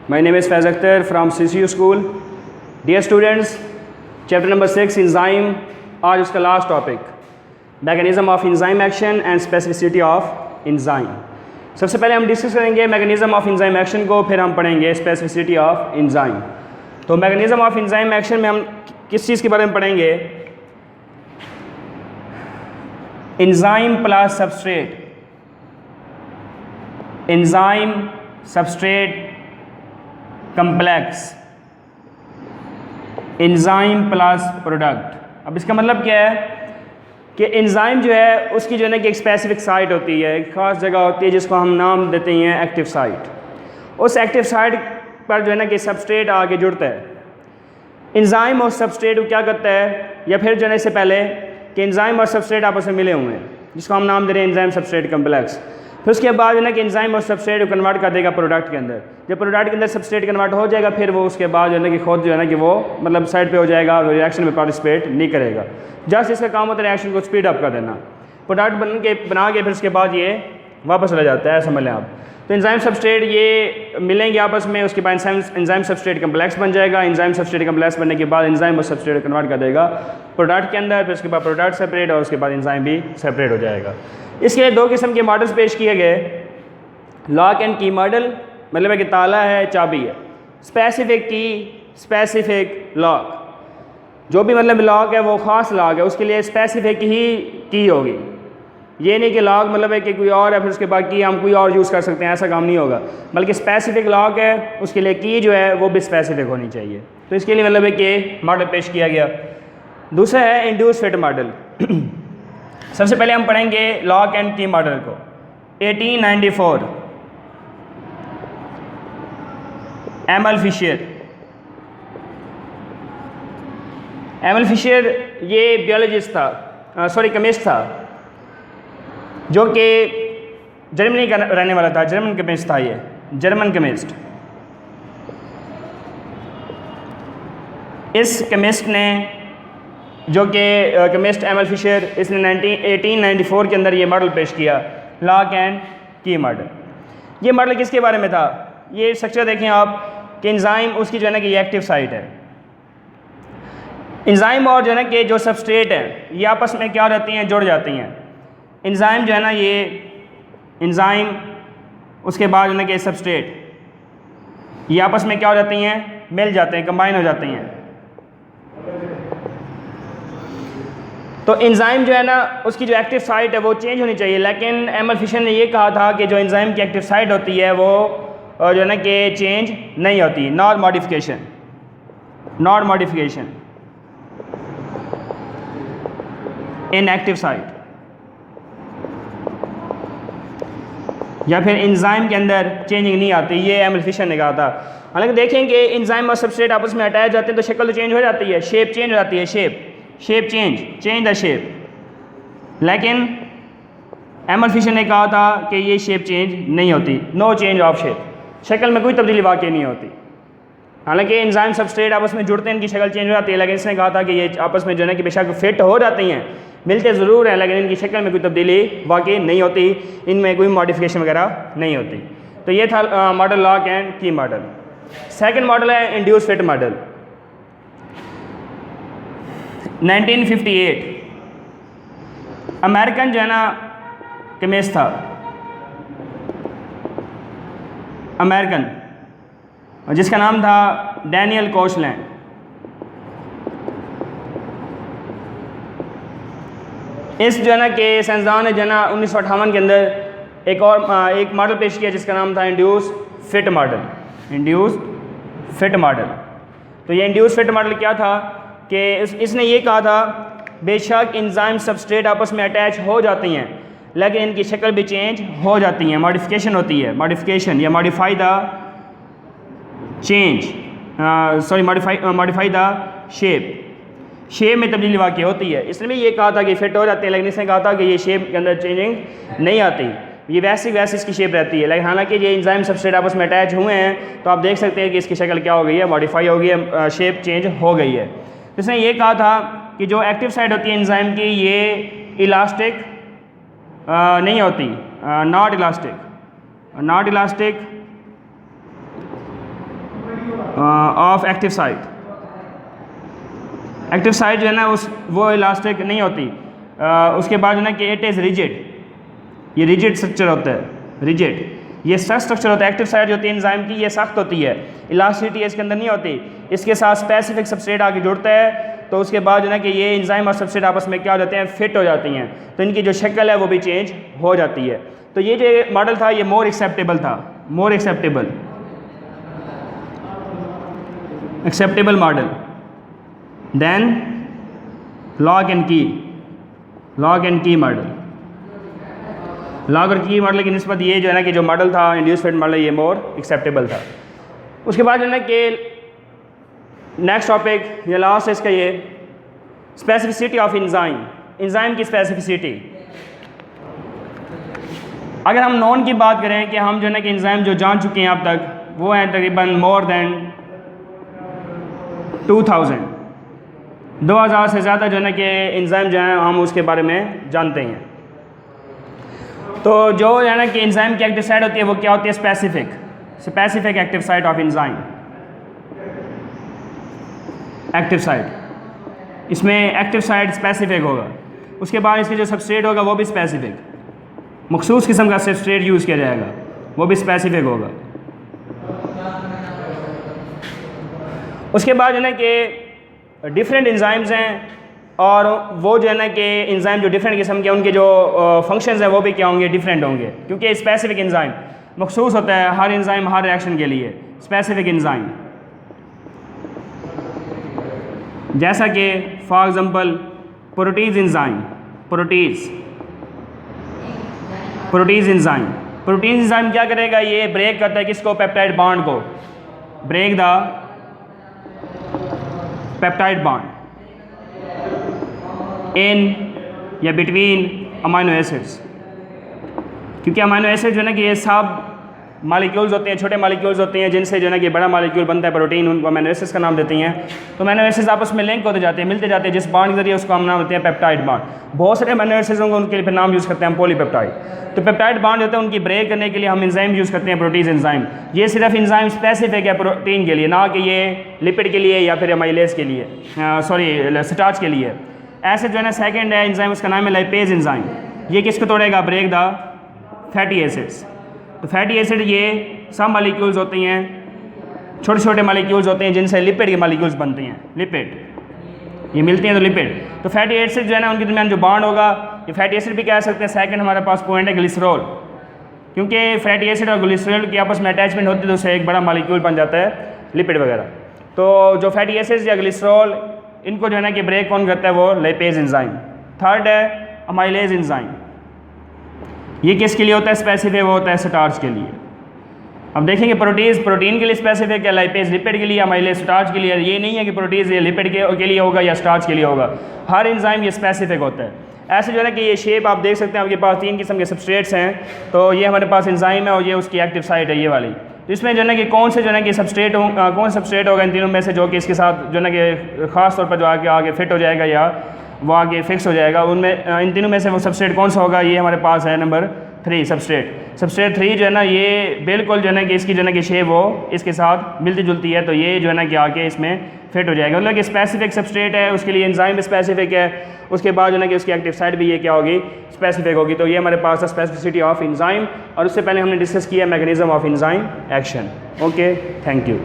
My name is Faiz Akhtar from CCU School. Dear students, chapter number 6 enzyme, आज उसका last topic mechanism of enzyme action and specificity of enzyme. सबसे पहले हम discuss करेंगे mechanism of enzyme action को, फिर हम पढ़ेंगे स्पेसिफिसिटी ऑफ एंजाइम। तो मैकेनिज़्म ऑफ एंजाइम एक्शन में हम किस चीज़ के बारे में पढ़ेंगे? Enzyme plus substrate, enzyme substrate complex, enzyme plus product. अब इसका मतलब क्या है कि एंजाइम जो है उसकी जो है ना कि एक स्पेसिफिक साइट होती है, एक ख़ास जगह होती है जिसको हम नाम देते हैं एक्टिव साइट। उस एक्टिव साइट पर जो है ना कि सबस्ट्रेट आके जुड़ता है। एंजाइम और सबस्ट्रेट को क्या करता है, या फिर जो है इससे पहले कि एंजाइम और सबस्ट्रेट आपस में मिले हुए हैं जिसको हम नाम दे रहे हैं एंजाइम सबस्ट्रेट कम्प्लेक्स। फिर उसके बाद जो है ना कि एंजाइम और सबस्ट्रेट को कन्वर्ट कर देगा प्रोडक्ट के अंदर। जब प्रोडक्ट के अंदर सबस्ट्रेट कन्वर्ट हो जाएगा फिर वो उसके बाद जो है ना कि खुद जो है ना कि वो मतलब साइड पे हो जाएगा, रिएक्शन में पार्टिसिपेट नहीं करेगा। जस्ट इसका काम होता है रिएक्शन को स्पीड अप कर देना। प्रोडक्ट बना के फिर उसके बाद ये वापस चला जाता है, समझ लें आप। तो एंजाइम सबस्ट्रेट ये मिलेंगे आपस में, उसके बाद एंजाइम सबस्ट्रेट कम्प्लेक्स बन जाएगा। एंजाइम सबस्ट्रेट कम्प्लेक्स बनने के बाद एंजाइम और सबस्ट्रेट कन्वर्ट कर देगा प्रोडक्ट के अंदर, फिर उसके बाद प्रोडक्ट सेपरेट और उसके बाद एंजाइम भी सेपरेट हो जाएगा। इसके लिए दो किस्म के मॉडल्स पेश किए गए, लॉक एंड की मॉडल, मतलब है कि ताला है चाबी है। स्पेसिफिक की, स्पेसिफिक लॉक। जो भी मतलब लॉक है वो ख़ास लॉक है, उसके लिए स्पेसिफिक ही की होगी। ये नहीं कि लॉक मतलब है कि कोई और है फिर उसके बाद की हम कोई और यूज़ कर सकते हैं, ऐसा काम नहीं होगा। बल्कि स्पेसिफिक लॉक है, उसके लिए की जो है वो भी स्पेसिफिक होनी चाहिए। तो इसके लिए मतलब है कि मॉडल पेश किया गया। दूसरा है इंड्यूस फिट मॉडल। सबसे पहले हम पढ़ेंगे लॉक एंड की मॉडल को। 1894 एमल फिशर। एमल फिशर ये बियोलॉजिस्ट था, केमिस्ट था, जो कि जर्मनी का रहने वाला था। जर्मन केमिस्ट था ये, जर्मन केमिस्ट। इस केमिस्ट ने जो कि केमिस्ट एमल फिशर, इसने 1894 के अंदर ये मॉडल पेश किया, लॉक एंड की मॉडल। ये मॉडल किसके बारे में था? ये स्ट्रक्चर देखें आप कि एंजाइम उसकी जो है ना कि ये एक्टिव साइट है। एंजाइम और जो है ना कि जो सबस्ट्रेट है ये आपस में क्या रहती हैं, जुड़ जाती हैं। एंजाइम जो है ना ये एंजाइम, उसके बाद जो है ना कि सबस्ट्रेट ये आपस में क्या हो जाती हैं, मिल जाते हैं, कंबाइन हो जाती हैं। तो एंजाइम जो है ना उसकी जो एक्टिव साइट है वो चेंज होनी चाहिए, लेकिन एमल फिशर ने ये कहा था कि जो एंजाइम की एक्टिव साइट होती है वो जो है ना कि चेंज नहीं होती, not modification, not modification in active site. या फिर एंजाइम के अंदर चेंजिंग नहीं आती, ये एमल फिशर ने कहा था। हालांकि देखेंगे एंजाइम और सबस्ट्रेट आपस में अटैच जाते हैं तो शक्ल तो चेंज हो जाती है, शेप चेंज हो जाती है, शेप चेंज द शेप। लेकिन एमल फिशर ने कहा था कि ये शेप चेंज नहीं होती, नो चेंज ऑफ शेप, शक्ल में कोई तब्दीली वाकई नहीं होती। हालांकि एंजाइम सबस्ट्रेट आपस में जुड़ते हैं, इनकी शक्ल चेंज हो जाती है, लेकिन इसने कहा था कि ये आपस में जो है ना कि बेशक फिट हो जाती हैं, मिलते ज़रूर हैं, लेकिन इनकी शक्ल में कोई तब्दीली वाकई नहीं होती, इनमें कोई मॉडिफिकेशन वगैरह नहीं होती। तो ये था model lock and key model. Second model है इंड्यूस फिट मॉडल। 1958 अमेरिकन जो है ना केमिस्ट था, अमेरिकन, जिसका नाम था डैनियल कोशलैंड। इस जो है ना कि साइंसदान ने जो है ना 1958 के अंदर एक मॉडल पेश किया जिसका नाम था induce fit model. Induce fit model. तो ये इंड्यूस फिट मॉडल क्या था कि इसने ये कहा था बेशक एंजाइम सबस्ट्रेट आपस में अटैच हो जाती हैं, लेकिन इनकी शक्ल भी चेंज हो जाती हैं, मॉडिफिकेशन होती है, मॉडिफिकेशन या modify the change, modify the shape में तब्दीली वाक़ई होती है। इसने भी ये कहा था कि फिट हो जाते हैं, लेकिन इसने कहा था कि ये शेप के अंदर चेंजिंग नहीं आती, ये वैसी इसकी शेप रहती है। लेकिन हालांकि ये एंजाइम सबस्ट्रेट आपस में अटैच हुए हैं तो आप देख सकते हैं कि इसकी शक्ल क्या हो गई है, मॉडिफाई हो गई है, शेप चेंज हो गई है। इसने ये कहा था कि जो एक्टिव साइड होती है एंजाइम की ये इलास्टिक नहीं होती, not elastic of active site. Active site जो है ना वो इलास्टिक नहीं होती। उसके बाद जो है ना कि इट इज़ रिजिड, ये रिजिड स्ट्रक्चर होता है, रिजिड ये सख्त स्ट्रक्चर होता है। एक्टिव साइट जो होती है एंजाइम की ये सख्त होती है, इलास्टिसिटी इसके अंदर नहीं होती। इसके साथ स्पेसिफिक सबस्ट्रेट आगे जुड़ता है तो उसके बाद जो है ना कि ये एंजाइम और सबस्ट्रेट आपस में क्या हो जाते हैं, फिट हो जाती हैं, तो इनकी जो शक्ल है वो भी चेंज हो जाती है। तो ये जो मॉडल था ये मोर एक्सेप्टेबल था, more acceptable model than lock and key model. Lock और की मॉडल की निस्बत ये जो है ना कि जो मॉडल था इंड्यूस फिट मॉडल ये मोर एक्सेप्टेबल था। उसके बाद जो है ना कि नेक्स्ट टॉपिक ये लास्ट है इसका, ये स्पेसिफिसिटी ऑफ एंजाइम की स्पेसिफिसिटी। अगर हम नॉन की बात करें कि हम जो है ना कि एंजाइम जो जान चुके हैं अब तक वो हैं तकरीबन मोर देन 2000 से ज़्यादा जो है ना कि एंजाइम जो हैं हम उसके बारे में जानते हैं। तो जो है ना कि एंजाइम की एक्टिव साइट होती है वो क्या होती है, specific active site of enzyme, active site. इसमें एक्टिव साइट स्पेसिफिक होगा। उसके बाद इसके जो सबस्ट्रेट होगा वो भी स्पेसिफिक, मखसूस किस्म का सबस्ट्रेट यूज़ किया जाएगा, वो भी स्पेसिफिक होगा। उसके बाद जो है ना कि डिफरेंट एंजाइम्स हैं और वो जो है ना कि एंजाइम जो डिफरेंट किस्म के उनके जो फंक्शंस हैं वो भी क्या होंगे, डिफरेंट होंगे, क्योंकि स्पेसिफिक एंजाइम मखसूस होता है हर एंजाइम हर रिएक्शन के लिए। स्पेसिफिक एंजाइम जैसा कि फॉर एग्जांपल प्रोटीज एंजाइम क्या करेगा, ये ब्रेक करता है किसको, पेप्टाइड बॉन्ड को, break the peptide bond in या बिटवीन अमाइनो एसिड्स। क्योंकि अमाइनो एसिड जो है ना कि ये सब मालिक्यूल्स होते हैं, छोटे मालिक्यूल्स होते हैं जिनसे जो है ना कि बड़ा मालिक्यूल बनता है प्रोटीन, उनको अमाइनो एसिड्स का नाम देते हैं। तो अमाइनो एसिड्स आपस में लिंक होते जाते हैं, मिलते जाते हैं, जिस बॉन्ड के जरिए उसको हम नाम देते हैं पेप्टाइड बॉन्ड। बहुत सारे अमाइनो एसिड्स होंगे उनके लिए फिर नाम यूज़ करते हैं हम पॉलीपेप्टाइड। तो पेप्टाइड बॉन्ड होते हैं उनकी ब्रेक करने के लिए हम एंजाइम यूज़ करते हैं, प्रोटीज एंजाइम। ये सिर्फ एंजाइम स्पेसिफिक है प्रोटीन के लिए, ना कि ये लिपिड के लिए या फिर अमाइलेज के लिए, स्टार्च के लिए। ऐसे जो है ना सेकंड है एंजाइम, उसका नाम है लाइपेज एंजाइम। ये किसको तोड़ेगा, ब्रेक द फैटी एसिड्स। तो फैटी एसिड ये सब मालिक्यूल्स होती हैं, छोटे छोटे मालिक्यूल्स होते हैं जिनसे लिपिड के मालिक्यूल्स बनते हैं, लिपिड ये मिलते हैं तो लिपिड। तो फैटी एसिड जो है ना उनके दरमियान जो बॉन्ड होगा, ये फैटी एसिड भी कह सकते हैं। सेकंड हमारे पास पॉइंट है ग्लिसरॉल, क्योंकि फैटी एसिड और ग्लिसरॉल की आपस में अटैचमेंट होती है तो उससे एक बड़ा मालिक्यूल बन जाता है लिपिड वगैरह। तो जो फैटी एसिड या ग्लिसरॉल इनको जो है ना कि ब्रेक कौन करता है, वो लाइपेज एंजाइम। थर्ड है अमाइलेज एंजाइम, ये किसके लिए होता है स्पेसिफिक, वो होता है स्टार्च के लिए। अब देखेंगे प्रोटीन के लिए स्पेसिफिक है, लाइपेज लिपिड के लिए, अमाइलेज स्टार्च के लिए। ये नहीं है कि प्रोटीज ये लिपिड के लिए होगा या स्टार्च के लिए होगा, हर एंजाइम ये स्पेसिफिक होता है। ऐसे जो है ना कि ये शेप आप देख सकते हैं, आपके पास 3 किस्म के सबस्ट्रेट्स हैं। तो ये हमारे पास एंजाइम है और ये उसकी एक्टिव साइट है ये वाली। तो इसमें जो है ना कि कौन से जो है ना कि सबस्ट्रेट होगा इन तीनों में से जो कि इसके साथ जो है ना कि ख़ास तौर पर जो आगे फिट हो जाएगा या वो आगे फिक्स हो जाएगा, उनमें इन तीनों में से वो सबस्ट्रेट कौन सा होगा, ये हमारे पास है नंबर 3 सबस्ट्रेट 3 जो है ना ये बिल्कुल जो है ना कि इसकी जो है ना कि शेप वो इसके साथ मिलती जुलती है, तो ये जो है ना कि आके इसमें फिट हो जाएगा। मतलब कि स्पेसिफिक सबस्ट्रेट है, उसके लिए एंजाइम भी स्पेसिफिक है, उसके बाद जो है ना कि उसकी एक्टिव साइट भी ये क्या होगी, स्पेसिफिक होगी। तो ये हमारे पास है स्पेसिफिसिटी ऑफ एंजाइम, और उससे पहले हमने डिस्कस किया mechanism of enzyme action. Okay, thank you.